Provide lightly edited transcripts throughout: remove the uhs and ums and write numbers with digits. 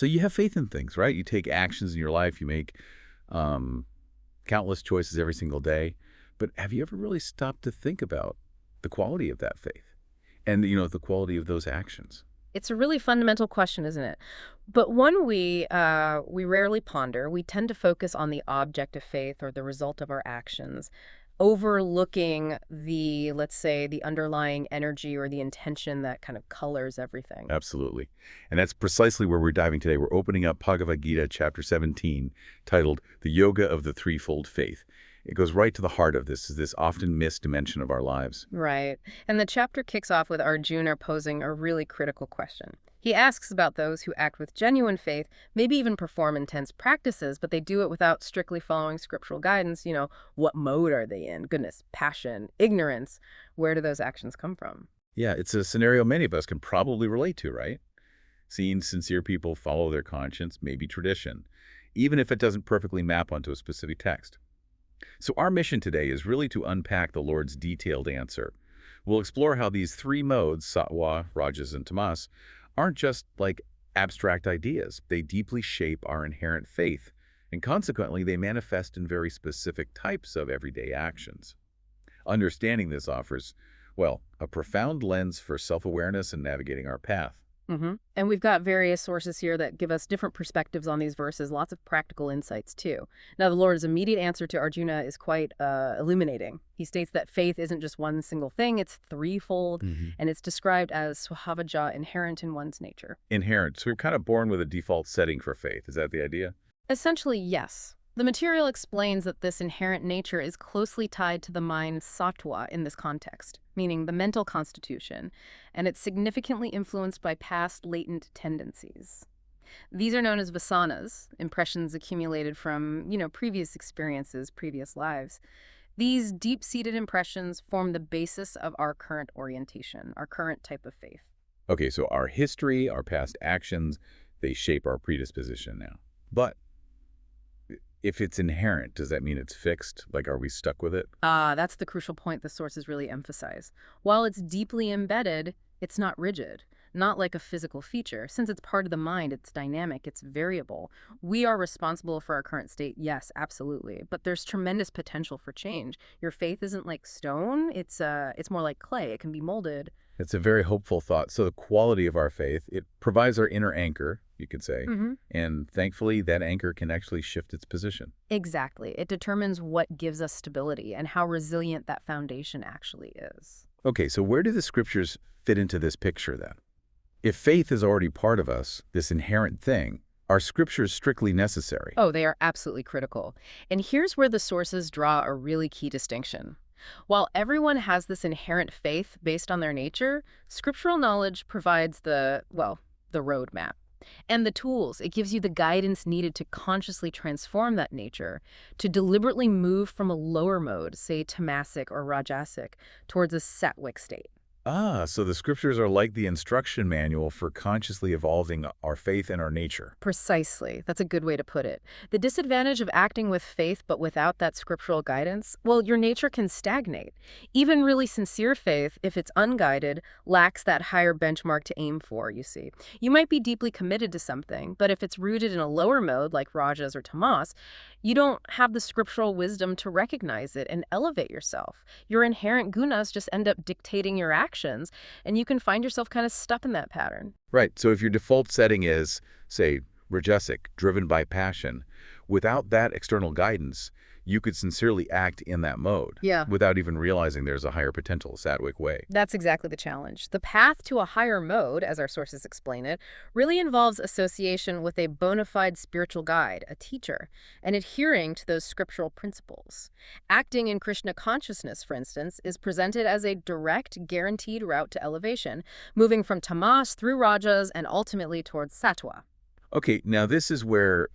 So you have faith in things, right? You take actions in your life. You make countless choices every single day. But have you ever really stopped to think about the quality of that faith and, the quality of those actions? It's a really fundamental question, isn't it? But one we rarely ponder. We tend to focus on the object of faith or the result of our actions, overlooking the, let's say, the underlying energy or the intention that kind of colors everything. Absolutely. And that's precisely where we're diving today. We're opening up Bhagavad Gita, chapter 17, titled The Yoga of the Threefold Faith. It goes right to the heart of this often missed dimension of our lives. Right. And the chapter kicks off with Arjuna posing a really critical question. He asks about those who act with genuine faith, maybe even perform intense practices, but they do it without strictly following scriptural guidance. What mode are they in? Goodness, passion, ignorance. Where do those actions come from? Yeah, it's a scenario many of us can probably relate to, right? Seeing sincere people follow their conscience, maybe tradition, even if it doesn't perfectly map onto a specific text. So our mission today is really to unpack the Lord's detailed answer. We'll explore how these three modes, sattva, rajas, and tamas, aren't just like abstract ideas. They deeply shape our inherent faith, and consequently, they manifest in very specific types of everyday actions. Understanding this offers, well, a profound lens for self-awareness and navigating our path. And we've got various sources here that give us different perspectives on these verses, lots of practical insights too. Now, the Lord's immediate answer to Arjuna is quite illuminating. He states that faith isn't just one single thing, it's threefold, and it's described as swabhaja, inherent in one's nature. Inherent. So we're kind of born with a default setting for faith. Is that the idea? Essentially, yes. The material explains that this inherent nature is closely tied to the mind sattva in this context, meaning the mental constitution, and it's significantly influenced by past latent tendencies. These are known as vasanas, impressions accumulated from, previous experiences, previous lives. These deep-seated impressions form the basis of our current orientation, our current type of faith. Okay, so our history, our past actions, they shape our predisposition now. But if it's inherent, does that mean it's fixed? Like, are we stuck with it? That's the crucial point the sources really emphasize. While it's deeply embedded, it's not rigid, not like a physical feature. Since it's part of the mind, it's dynamic, it's variable. We are responsible for our current state, yes, absolutely. But there's tremendous potential for change. Your faith isn't like stone, it's more like clay. It can be molded. It's a very hopeful thought. So the quality of our faith, it provides our inner anchor, you could say. And thankfully, that anchor can actually shift its position. Exactly. It determines what gives us stability and how resilient that foundation actually is. Okay, so where do the scriptures fit into this picture then? If faith is already part of us, this inherent thing, are scriptures strictly necessary? Oh, they are absolutely critical. And here's where the sources draw a really key distinction. While everyone has this inherent faith based on their nature, scriptural knowledge provides the roadmap. And the tools, it gives you the guidance needed to consciously transform that nature, to deliberately move from a lower mode, say tamasic or rajasic, towards a sattvic state. So the scriptures are like the instruction manual for consciously evolving our faith and our nature. Precisely. That's a good way to put it. The disadvantage of acting with faith but without that scriptural guidance, well, your nature can stagnate. Even really sincere faith, if it's unguided, lacks that higher benchmark to aim for, you see. You might be deeply committed to something, but if it's rooted in a lower mode like rajas or tamas, you don't have the scriptural wisdom to recognize it and elevate yourself. Your inherent gunas just end up dictating your actions, and you can find yourself kind of stuck in that pattern. Right. So if your default setting is, say, rajasic, driven by passion, without that external guidance, you could sincerely act in that mode without even realizing there's a higher potential sattvic way. That's exactly the challenge. The path to a higher mode, as our sources explain it, really involves association with a bona fide spiritual guide, a teacher, and adhering to those scriptural principles. Acting in Krishna consciousness, for instance, is presented as a direct, guaranteed route to elevation, moving from tamas through rajas and ultimately towards sattva. Okay, now this is where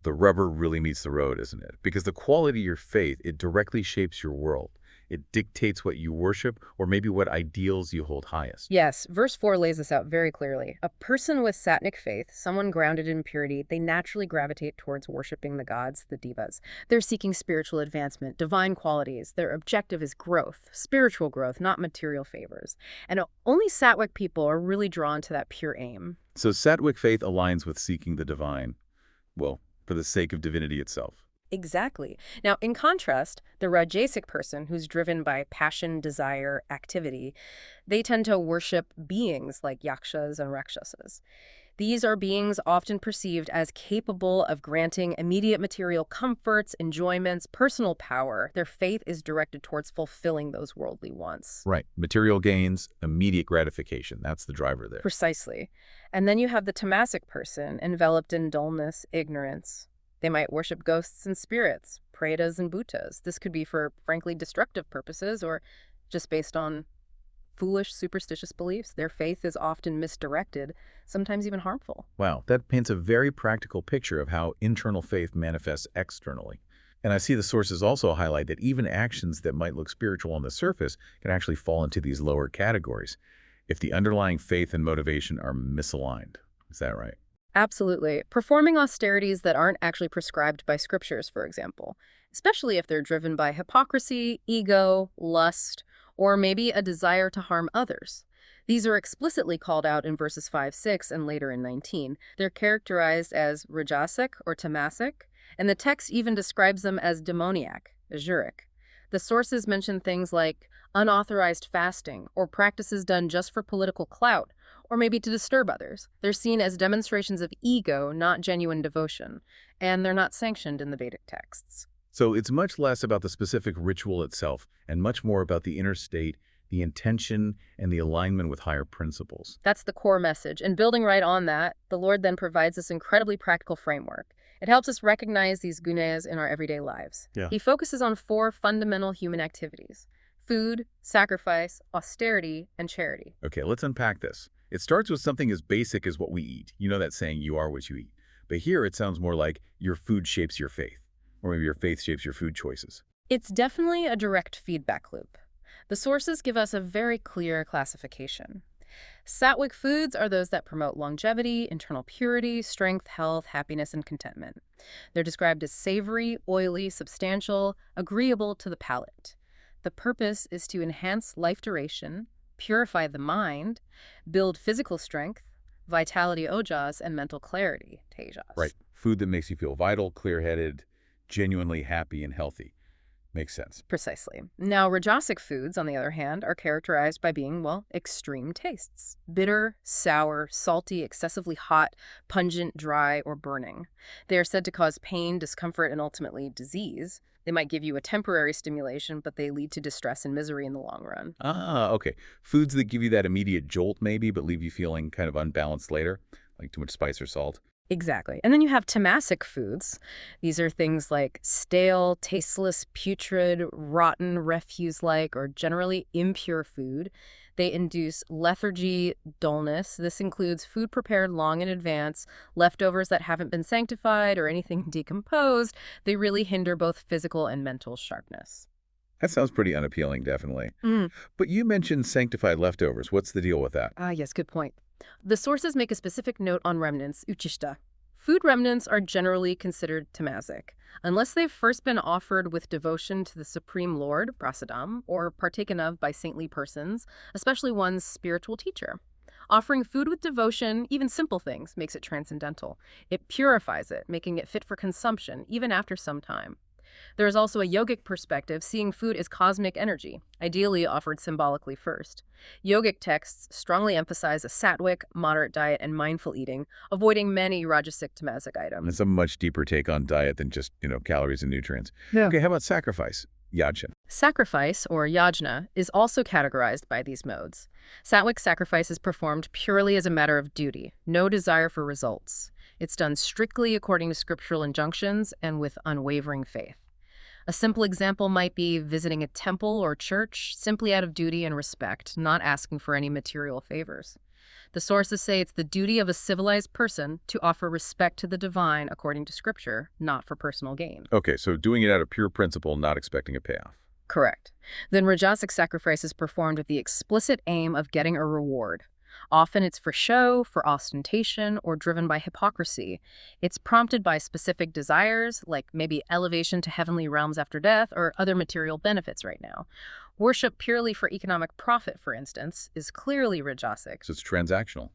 the rubber really meets the road, isn't it? Because the quality of your faith, it directly shapes your world. It dictates what you worship or maybe what ideals you hold highest. Yes, verse 4 lays this out very clearly. A person with sattvic faith, someone grounded in purity, they naturally gravitate towards worshiping the gods, the devas. They're seeking spiritual advancement, divine qualities. Their objective is growth, spiritual growth, not material favors. And only sattvic people are really drawn to that pure aim. So Sattvic faith aligns with seeking the divine, well, for the sake of divinity itself. Exactly. Now, in contrast, the Rajasic person who's driven by passion, desire, activity, they tend to worship beings like yakshas and rakshasas. These are beings often perceived as capable of granting immediate material comforts, enjoyments, personal power. Their faith is directed towards fulfilling those worldly wants. Right. Material gains, immediate gratification. That's the driver there. Precisely. And then you have the Tamasic person, enveloped in dullness, ignorance. They might worship ghosts and spirits, pretas and bhutas. This could be for, frankly, destructive purposes or just based on foolish, superstitious beliefs. Their faith is often misdirected, sometimes even harmful. Wow, that paints a very practical picture of how internal faith manifests externally. And I see the sources also highlight that even actions that might look spiritual on the surface can actually fall into these lower categories if the underlying faith and motivation are misaligned. Is that right? Absolutely. Performing austerities that aren't actually prescribed by scriptures, for example, especially if they're driven by hypocrisy, ego, lust, or maybe a desire to harm others. These are explicitly called out in verses 5, 6, and later in 19. They're characterized as rajasic or tamasic, and the text even describes them as demoniac, azuric. The sources mention things like unauthorized fasting or practices done just for political clout, or maybe to disturb others. They're seen as demonstrations of ego, not genuine devotion, and they're not sanctioned in the Vedic texts. So it's much less about the specific ritual itself and much more about the inner state, the intention, and the alignment with higher principles. That's the core message. And building right on that, the Lord then provides this incredibly practical framework. It helps us recognize these gunas in our everyday lives. Yeah. He focuses on 4 fundamental human activities: food, sacrifice, austerity, and charity. Okay, let's unpack this. It starts with something as basic as what we eat. You know that saying, you are what you eat. But here it sounds more like your food shapes your faith, or maybe your faith shapes your food choices. It's definitely a direct feedback loop. The sources give us a very clear classification. Sattvic foods are those that promote longevity, internal purity, strength, health, happiness, and contentment. They're described as savory, oily, substantial, agreeable to the palate. The purpose is to enhance life duration, purify the mind, build physical strength, vitality ojas, and mental clarity tejas. Right. Food that makes you feel vital, clear-headed, genuinely happy and healthy. Makes sense. Precisely. Now, Rajasic foods, on the other hand, are characterized by being, well, extreme tastes. Bitter, sour, salty, excessively hot, pungent, dry, or burning. They are said to cause pain, discomfort, and ultimately disease. They might give you a temporary stimulation, but they lead to distress and misery in the long run. Ah, okay. Foods that give you that immediate jolt maybe, but leave you feeling kind of unbalanced later, like too much spice or salt. Exactly. And then you have tamasic foods. These are things like stale, tasteless, putrid, rotten, refuse-like, or generally impure food. They induce lethargy, dullness. This includes food prepared long in advance, leftovers that haven't been sanctified, or anything decomposed. They really hinder both physical and mental sharpness. That sounds pretty unappealing, definitely. But you mentioned sanctified leftovers. What's the deal with that? Yes, good point. The sources make a specific note on remnants, uchishta. Food remnants are generally considered tamasic, unless they've first been offered with devotion to the Supreme Lord, prasadam, or partaken of by saintly persons, especially one's spiritual teacher. Offering food with devotion, even simple things, makes it transcendental. It purifies it, making it fit for consumption, even after some time. There is also a yogic perspective, seeing food as cosmic energy, ideally offered symbolically first. Yogic texts strongly emphasize a sattvic, moderate diet and mindful eating, avoiding many rajasic tamasic items. It's a much deeper take on diet than just, calories and nutrients. Yeah. Okay, how about sacrifice? Yajna. Sacrifice, or yajna, is also categorized by these modes. Sattvic sacrifice is performed purely as a matter of duty, no desire for results. It's done strictly according to scriptural injunctions and with unwavering faith. A simple example might be visiting a temple or church simply out of duty and respect, not asking for any material favors. The sources say it's the duty of a civilized person to offer respect to the divine according to scripture, not for personal gain. Okay, so doing it out of pure principle, not expecting a payoff. Correct. Then Rajasic sacrifice is performed with the explicit aim of getting a reward. Often it's for show, for ostentation, or driven by hypocrisy. It's prompted by specific desires, like maybe elevation to heavenly realms after death, or other material benefits right now. Worship purely for economic profit, for instance, is clearly Rajasic. So it's transactional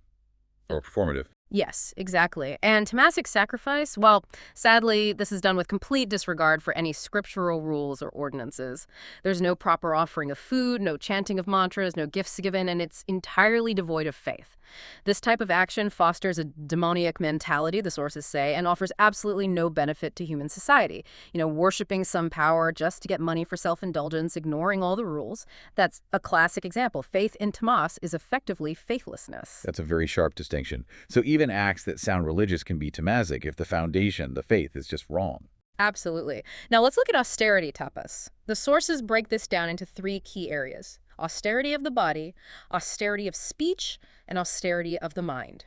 or performative. Yes, exactly. And Tamasic sacrifice, well, sadly, this is done with complete disregard for any scriptural rules or ordinances. There's no proper offering of food, no chanting of mantras, no gifts given, and it's entirely devoid of faith. This type of action fosters a demoniac mentality, the sources say, and offers absolutely no benefit to human society. Worshiping some power just to get money for self-indulgence, ignoring all the rules. That's a classic example. Faith in Tamas is effectively faithlessness. That's a very sharp distinction. So even acts that sound religious can be tamasic if the foundation, the faith, is just wrong. Absolutely. Now let's look at austerity tapas. The sources break this down into 3 key areas: austerity of the body, austerity of speech, and austerity of the mind.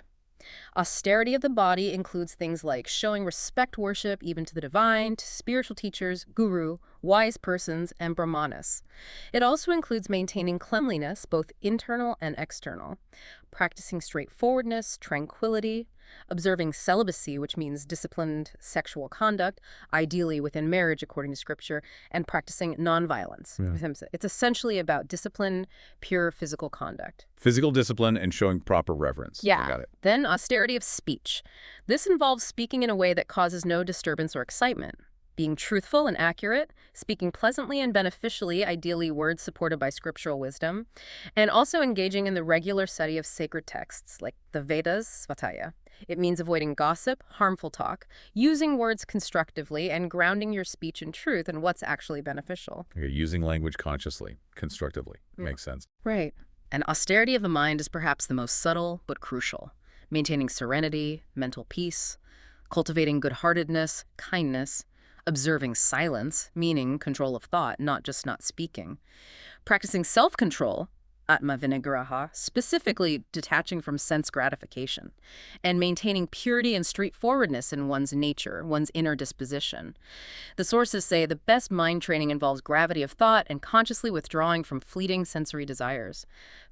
Austerity of the body includes things like showing respect worship even to the divine, to spiritual teachers, guru, wise persons, and brahmanas. It also includes maintaining cleanliness, both internal and external, practicing straightforwardness, tranquility, observing celibacy, which means disciplined sexual conduct, ideally within marriage according to scripture, and practicing nonviolence. Yeah. It's essentially about discipline, pure physical conduct. Physical discipline and showing proper reverence. Yeah. I got it. Then austerity of speech. This involves speaking in a way that causes no disturbance or excitement. Being truthful and accurate, speaking pleasantly and beneficially, ideally words supported by scriptural wisdom, and also engaging in the regular study of sacred texts like the Vedas, Svataya. It means avoiding gossip, harmful talk, using words constructively, and grounding your speech in truth and what's actually beneficial. Okay, using language consciously, constructively. Yeah. Makes sense. Right. And austerity of the mind is perhaps the most subtle but crucial. Maintaining serenity, mental peace, cultivating good-heartedness, kindness, observing silence, meaning control of thought, not just not speaking. Practicing self-control, atma vinigraha, specifically detaching from sense gratification. And maintaining purity and straightforwardness in one's nature, one's inner disposition. The sources say the best mind training involves gravity of thought and consciously withdrawing from fleeting sensory desires.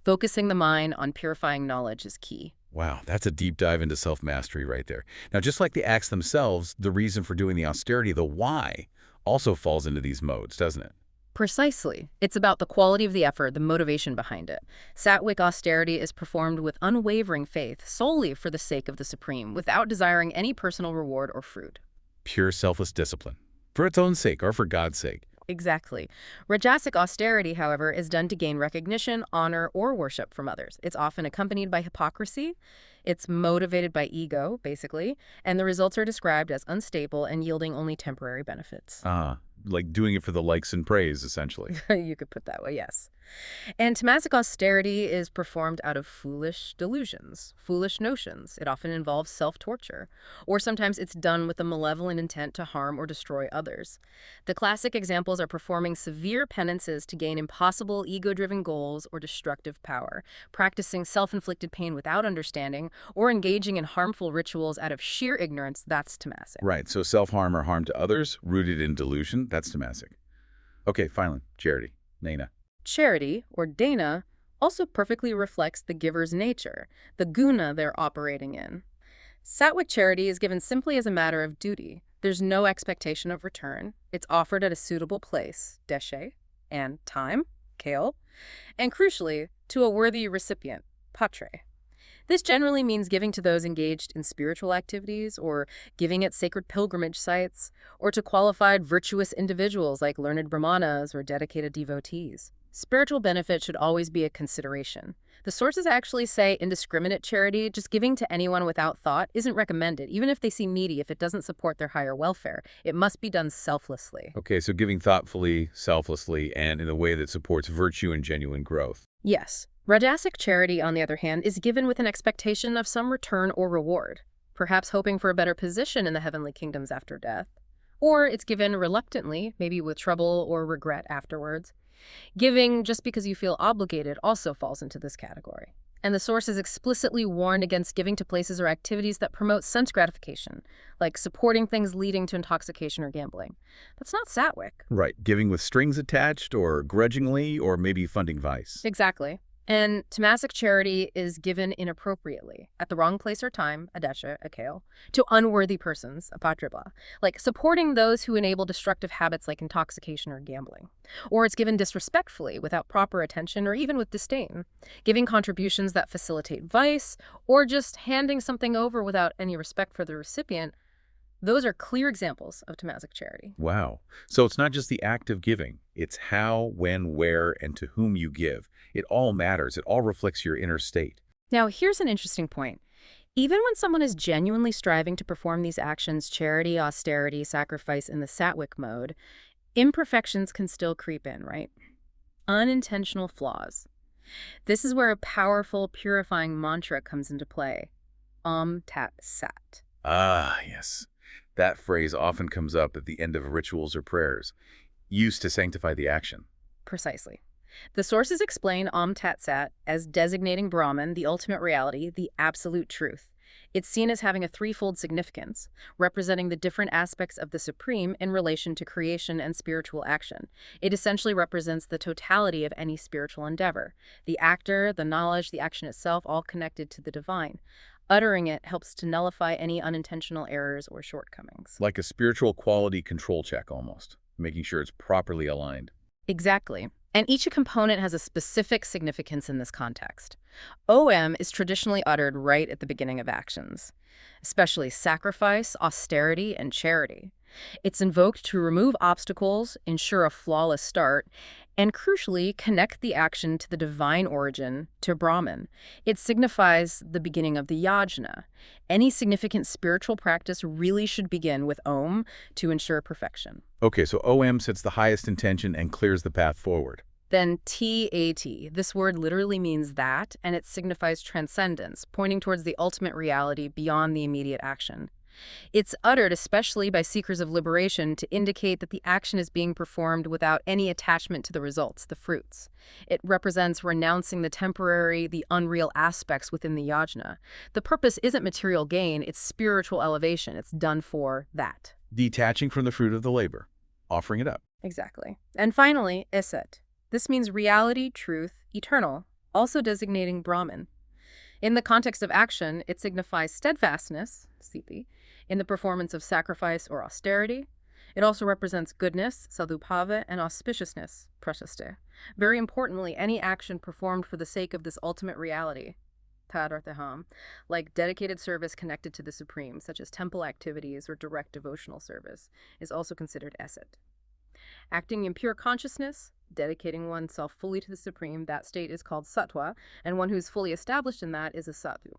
Focusing the mind on purifying knowledge is key. Wow, that's a deep dive into self-mastery right there. Now, just like the acts themselves, the reason for doing the austerity, the why, also falls into these modes, doesn't it? Precisely. It's about the quality of the effort, the motivation behind it. Sattvic austerity is performed with unwavering faith, solely for the sake of the Supreme, without desiring any personal reward or fruit. Pure selfless discipline. For its own sake or for God's sake. Exactly. Rajasic austerity, however, is done to gain recognition, honor, or worship from others. It's often accompanied by hypocrisy. It's motivated by ego, basically, and the results are described as unstable and yielding only temporary benefits. Like doing it for the likes and praise, essentially. You could put that way, yes. And Tamasic austerity is performed out of foolish delusions, foolish notions. It often involves self-torture, or sometimes it's done with a malevolent intent to harm or destroy others. The classic examples are performing severe penances to gain impossible ego-driven goals or destructive power, practicing self-inflicted pain without understanding, or engaging in harmful rituals out of sheer ignorance. That's Tamasic. Right, so self-harm or harm to others, rooted in delusion, that's Tamasic. Okay, finally, charity, Naina. Charity, or dana, also perfectly reflects the giver's nature, the guna they're operating in. Sattvic charity is given simply as a matter of duty. There's no expectation of return. It's offered at a suitable place, deshe, and time, kale, and crucially, to a worthy recipient, patre. This generally means giving to those engaged in spiritual activities, or giving at sacred pilgrimage sites, or to qualified virtuous individuals like learned brahmanas or dedicated devotees. Spiritual benefit should always be a consideration. The sources actually say indiscriminate charity, just giving to anyone without thought, isn't recommended, even if they seem needy, if it doesn't support their higher welfare. It must be done selflessly. Okay, so giving thoughtfully, selflessly, and in a way that supports virtue and genuine growth. Yes. Rajasic charity, on the other hand, is given with an expectation of some return or reward, perhaps hoping for a better position in the heavenly kingdoms after death. Or it's given reluctantly, maybe with trouble or regret afterwards. Giving just because you feel obligated also falls into this category. And the sources explicitly warned against giving to places or activities that promote sense gratification, like supporting things leading to intoxication or gambling. That's not Satwick. Right, giving with strings attached or grudgingly or maybe funding vice. Exactly. And tamasic charity is given inappropriately, at the wrong place or time, adesha, akale, to unworthy persons, apatribla, like supporting those who enable destructive habits like intoxication or gambling. Or it's given disrespectfully, without proper attention, or even with disdain, giving contributions that facilitate vice, or just handing something over without any respect for the recipient. Those are clear examples of tamasic charity. Wow. So it's not just the act of giving. It's how, when, where, and to whom you give. It all matters. It all reflects your inner state. Now, here's an interesting point. Even when someone is genuinely striving to perform these actions, charity, austerity, sacrifice in the Satwick mode, imperfections can still creep in, right? Unintentional flaws. This is where a powerful, purifying mantra comes into play. Tat Sat. Ah, yes. That phrase often comes up at the end of rituals or prayers, used to sanctify the action. Precisely. The sources explain Tat Sat as designating Brahman, the ultimate reality, the absolute truth. It's seen as having a threefold significance, representing the different aspects of the Supreme in relation to creation and spiritual action. It essentially represents the totality of any spiritual endeavor, the actor, the knowledge, the action itself, all connected to the divine. Uttering it helps to nullify any unintentional errors or shortcomings. Like a spiritual quality control check almost, making sure it's properly aligned. Exactly. And each component has a specific significance in this context. OM is traditionally uttered right at the beginning of actions, especially sacrifice, austerity, and charity. It's invoked to remove obstacles, ensure a flawless start, and crucially, connect the action to the divine origin, to Brahman. It signifies the beginning of the yajna. Any significant spiritual practice really should begin with Om to ensure perfection. Okay, so OM sets the highest intention and clears the path forward. Then TAT. This word literally means that, and it signifies transcendence, pointing towards the ultimate reality beyond the immediate action. It's uttered especially by seekers of liberation to indicate that the action is being performed without any attachment to the results, the fruits. It represents renouncing the temporary, the unreal aspects within the yajna. The purpose isn't material gain, it's spiritual elevation. It's done for that. Detaching from the fruit of the labor, offering it up. Exactly. And finally, Iset. This means reality, truth, eternal, also designating Brahman. In the context of action, it signifies steadfastness, siti, in the performance of sacrifice or austerity. It also represents goodness, sadhupava, and auspiciousness, prashaste. Very importantly, any action performed for the sake of this ultimate reality, tadarthaham, like dedicated service connected to the Supreme, such as temple activities or direct devotional service, is also considered eset. Acting in pure consciousness, dedicating oneself fully to the Supreme, that state is called sattva, and one who's fully established in that is a sadhu.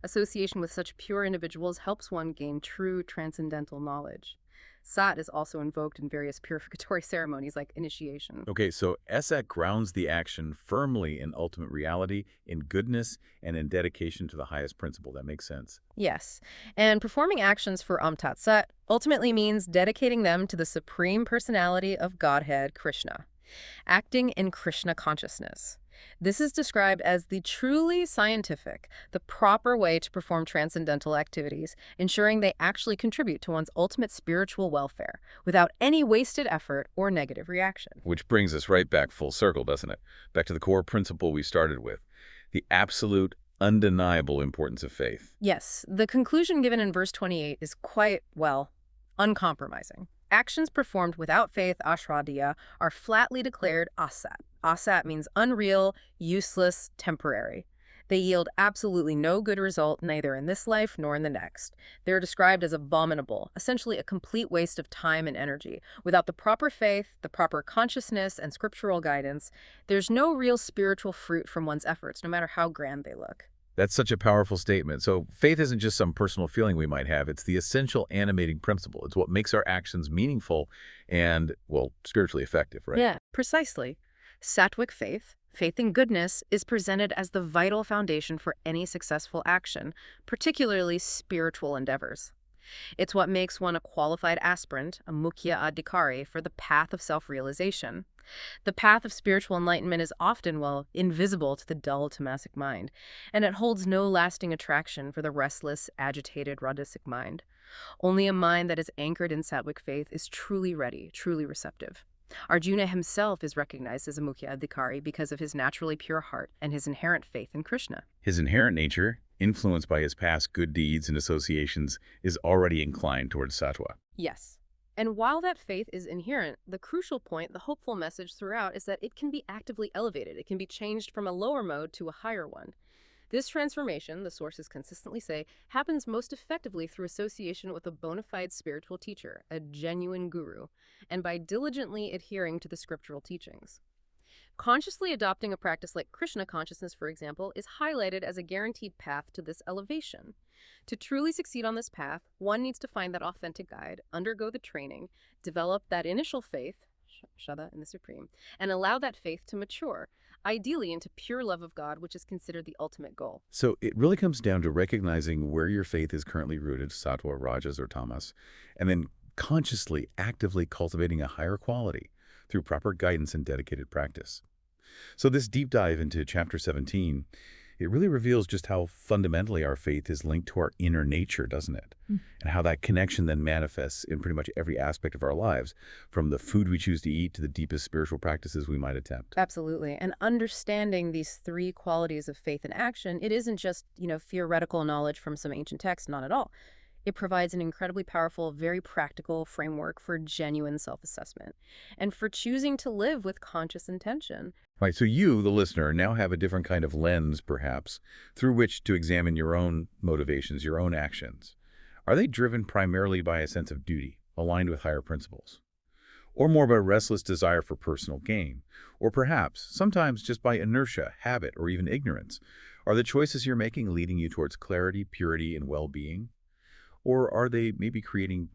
Association with such pure individuals helps one gain true transcendental knowledge. Sat is also invoked in various purificatory ceremonies like initiation. Okay, so Esak grounds the action firmly in ultimate reality, in goodness, and in dedication to the highest principle. That makes sense. Yes, and performing actions for Tat Sat ultimately means dedicating them to the Supreme Personality of Godhead, Krishna. Acting in Krishna consciousness. This is described as the truly scientific, the proper way to perform transcendental activities, ensuring they actually contribute to one's ultimate spiritual welfare, without any wasted effort or negative reaction. Which brings us right back full circle, doesn't it? Back to the core principle we started with, the absolute, undeniable importance of faith. Yes, the conclusion given in verse 28 is quite, well, uncompromising. Actions performed without faith, ashradhiya, are flatly declared asat. Asat means unreal, useless, temporary. They yield absolutely no good result, neither in this life nor in the next. They're described as abominable, essentially a complete waste of time and energy. Without the proper faith, the proper consciousness, and scriptural guidance, there's no real spiritual fruit from one's efforts, no matter how grand they look. That's such a powerful statement. So faith isn't just some personal feeling we might have. It's the essential animating principle. It's what makes our actions meaningful and, well, spiritually effective, right? Yeah, precisely. Sattvic faith, faith in goodness, is presented as the vital foundation for any successful action, particularly spiritual endeavors. It's what makes one a qualified aspirant, a mukhya adhikari, for the path of self-realization. The path of spiritual enlightenment is often, well, invisible to the dull Tamasic mind, and it holds no lasting attraction for the restless, agitated, Rajasic mind. Only a mind that is anchored in Sattvic faith is truly ready, truly receptive. Arjuna himself is recognized as a Mukhya Adhikari because of his naturally pure heart and his inherent faith in Krishna. His inherent nature, influenced by his past good deeds and associations, is already inclined towards sattva. Yes. And while that faith is inherent, the crucial point, the hopeful message throughout, is that it can be actively elevated. It can be changed from a lower mode to a higher one. This transformation, the sources consistently say, happens most effectively through association with a bona fide spiritual teacher, a genuine guru, and by diligently adhering to the scriptural teachings. Consciously adopting a practice like Krishna consciousness, for example, is highlighted as a guaranteed path to this elevation. To truly succeed on this path, one needs to find that authentic guide, undergo the training, develop that initial faith, Shraddha in the Supreme, and allow that faith to mature, ideally into pure love of God, which is considered the ultimate goal. So it really comes down to recognizing where your faith is currently rooted, sattva, rajas, or tamas, and then consciously, actively cultivating a higher quality through proper guidance and dedicated practice. So this deep dive into chapter 17, it really reveals just how fundamentally our faith is linked to our inner nature, doesn't it? And how that connection then manifests in pretty much every aspect of our lives, from the food we choose to eat to the deepest spiritual practices we might attempt. Absolutely. And understanding these three qualities of faith and action, it isn't just, theoretical knowledge from some ancient text, not at all. It provides an incredibly powerful, very practical framework for genuine self-assessment and for choosing to live with conscious intention. Right, so you, the listener, now have a different kind of lens, perhaps, through which to examine your own motivations, your own actions. Are they driven primarily by a sense of duty, aligned with higher principles? Or more by restless desire for personal gain? Or perhaps, sometimes just by inertia, habit, or even ignorance? Are the choices you're making leading you towards clarity, purity, and well-being? Or are they maybe creating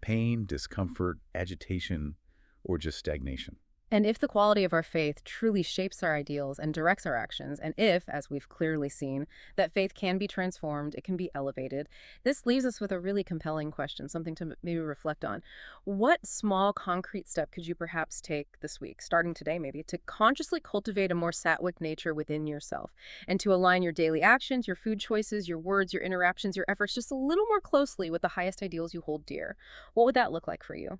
pain, discomfort, agitation, or just stagnation? And if the quality of our faith truly shapes our ideals and directs our actions, and if, as we've clearly seen, that faith can be transformed, it can be elevated, this leaves us with a really compelling question, something to maybe reflect on. What small, concrete step could you perhaps take this week, starting today maybe, to consciously cultivate a more sattvic nature within yourself and to align your daily actions, your food choices, your words, your interactions, your efforts just a little more closely with the highest ideals you hold dear? What would that look like for you?